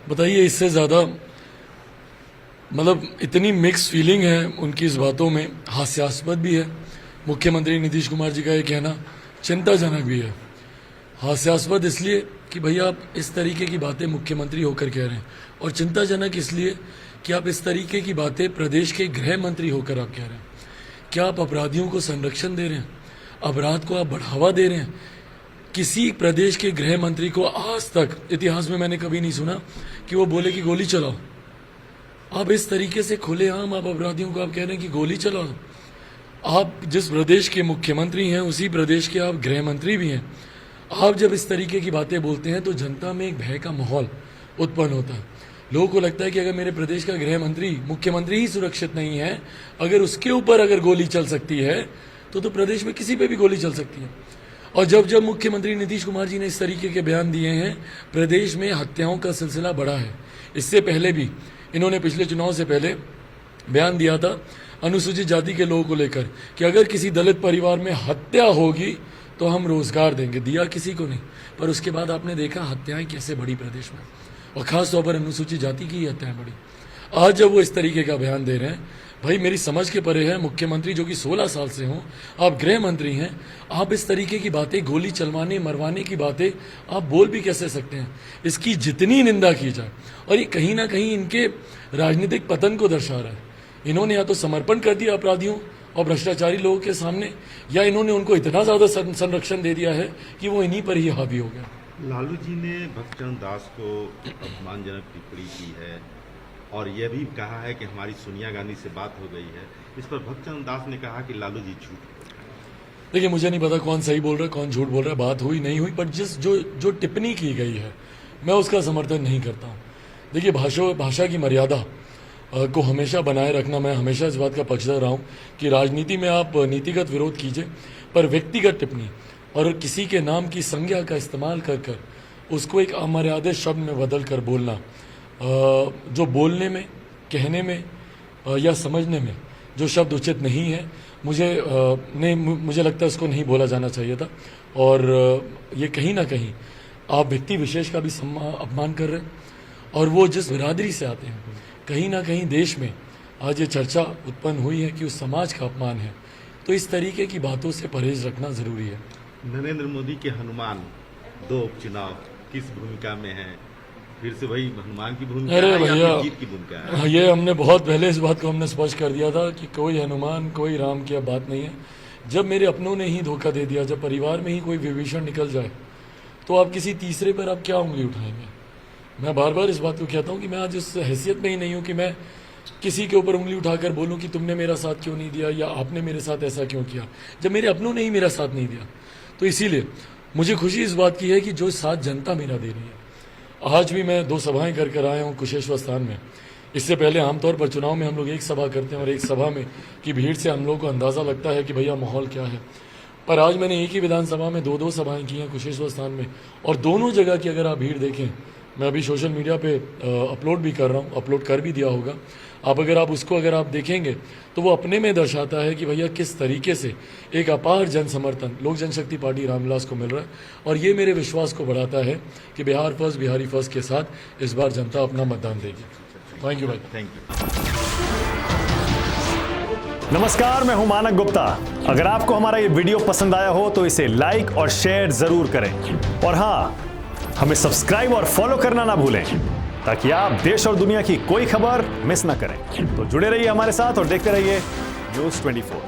बताइए इससे ज़्यादा मतलब इतनी मिक्स फीलिंग है उनकी इस बातों में, हास्यास्पद भी है। मुख्यमंत्री नीतीश कुमार जी का ये कहना चिंताजनक भी है। हास्यास्पद इसलिए कि भैया आप इस तरीके की बातें मुख्यमंत्री होकर कह रहे हैं, और चिंताजनक इसलिए कि आप इस तरीके की बातें प्रदेश के गृह मंत्री होकर आप कह रहे हैं। क्या आप अपराधियों को संरक्षण दे रहे हैं? अपराध को आप बढ़ावा दे रहे हैं? किसी प्रदेश के गृह मंत्री को आज तक इतिहास में मैंने कभी नहीं सुना कि वो बोले कि गोली चलाओ। आप इस तरीके से खुलेआम आप अपराधियों को आप कह रहे हैं कि गोली चलाओ। आप जिस प्रदेश के मुख्यमंत्री हैं उसी प्रदेश के आप गृह मंत्री भी हैं। आप जब इस तरीके की बातें बोलते हैं तो जनता में एक भय का माहौल उत्पन्न होता है। लोगों को लगता है कि अगर मेरे प्रदेश का गृह मंत्री, मुख्यमंत्री ही सुरक्षित नहीं है, अगर उसके ऊपर अगर गोली चल सकती है तो प्रदेश में किसी पे भी गोली चल सकती है। और जब जब मुख्यमंत्री नीतीश कुमार जी ने इस तरीके के बयान दिए हैं, प्रदेश में हत्याओं का सिलसिला बढ़ा है। इससे पहले भी इन्होंने पिछले चुनाव से पहले बयान दिया था अनुसूचित जाति के लोगों को लेकर कि अगर किसी दलित परिवार में हत्या होगी तो हम रोजगार देंगे। दिया किसी को नहीं, पर उसके बाद आपने देखा हत्याएं कैसे बढ़ी प्रदेश में, और खासतौर पर अनुसूचित जाति की ही हत्याएं बढ़ी। आज जब वो इस तरीके का बयान दे रहे हैं, भाई मेरी समझ के परे है, मुख्यमंत्री जो कि 16 साल से हों, आप गृह मंत्री हैं, आप इस तरीके की बातें, गोली चलवाने मरवाने की बातें आप बोल भी कैसे सकते हैं? इसकी जितनी निंदा की जाए, और ये कहीं ना कहीं इनके राजनीतिक पतन को दर्शा रहा है। इन्होंने या तो समर्पण कर दिया अपराधियों और भ्रष्टाचारी लोगों के सामने, या इन्होंने उनको इतना ज़्यादा संरक्षण दे दिया है कि वो इन्हीं पर ही हावी हो गया। लालू जी ने भक्तचंद दास को अपमानजनक टिप्पणी की है और यह भी कहा है कि हमारी सोनिया गांधी से बात हो गई है। इस पर भक्तचंद दास ने कहा कि लालू जी झूठ। देखिए, मुझे नहीं पता कौन सही बोल रहा है कौन झूठ बोल रहा है, बात हुई नहीं हुई, पर जो टिप्पणी की गई है मैं उसका समर्थन नहीं करता हूँ। देखिए, भाषा की मर्यादा को हमेशा बनाए रखना, मैं हमेशा इस बात का पक्षधर रहा हूँ कि राजनीति में आप नीतिगत विरोध कीजिए, पर व्यक्तिगत टिप्पणी और किसी के नाम की संज्ञा का इस्तेमाल कर कर उसको एक अमर्यादित शब्द में बदल कर बोलना, जो बोलने में, कहने में या समझने में जो शब्द उचित नहीं है, मुझे लगता है उसको नहीं बोला जाना चाहिए था। और ये कहीं ना कहीं आप व्यक्ति विशेष का भी अपमान कर रहे हैं, और वो जिस बिरादरी से आते हैं, कहीं ना कहीं देश में आज ये चर्चा उत्पन्न हुई है कि उस समाज का अपमान है। तो इस तरीके की बातों से परहेज रखना जरूरी है। नरेंद्र मोदी के हनुमान 2 उपचुनाव किस भूमिका में है? फिर से वही हनुमान की भूमिका है या जीत की भूमिका है? ये हमने बहुत पहले इस बात को हमने स्पष्ट कर दिया था कि कोई हनुमान कोई राम की अब बात नहीं है। जब मेरे अपनों ने ही धोखा दे दिया, जब परिवार में ही कोई विभीषण निकल जाए, तो आप किसी तीसरे पर आप क्या उंगली उठाएंगे? मैं बार बार इस बात को कहता हूँ कि मैं आज उस हैसियत में ही नहीं हूँ कि मैं किसी के ऊपर उंगली उठाकर बोलूँ कि तुमने मेरा साथ क्यों नहीं दिया या आपने मेरे साथ ऐसा क्यों किया, जब मेरे अपनों ने ही मेरा साथ नहीं दिया। तो इसीलिए मुझे खुशी इस बात की है कि जो साथ जनता मेरा दे रही है। आज भी मैं 2 सभाएं कर आया हूँ कुशेश्वर स्थान में। इससे पहले आमतौर पर चुनाव में हम लोग एक सभा करते हैं और एक सभा में की भीड़ से हम लोग को अंदाज़ा लगता है कि भैया माहौल क्या है। पर आज मैंने एक ही विधानसभा में 2 सभाएं की हैं कुशेश्वर स्थान में, और दोनों जगह की अगर आप भीड़ देखें, मैं अभी सोशल मीडिया पे अपलोड भी कर रहा हूँ, अपलोड कर भी दिया होगा आप, अगर आप उसको अगर आप देखेंगे तो वो अपने में दर्शाता है कि भैया किस तरीके से एक अपार जन समर्थन लोक जनशक्ति पार्टी रामविलास को मिल रहा है। और ये मेरे विश्वास को बढ़ाता है कि बिहार फर्स्ट, बिहारी फर्स्ट के साथ इस बार जनता अपना मतदान देगी। थैंक यू भाई। Thank you. नमस्कार, मैं हूं मानक गुप्ता। अगर आपको हमारा ये वीडियो पसंद आया हो तो इसे लाइक और शेयर जरूर करें, और हाँ, हमें सब्सक्राइब और फॉलो करना ना भूलें ताकि आप देश और दुनिया की कोई खबर मिस ना करें। तो जुड़े रहिए हमारे साथ और देखते रहिए न्यूज़ 24।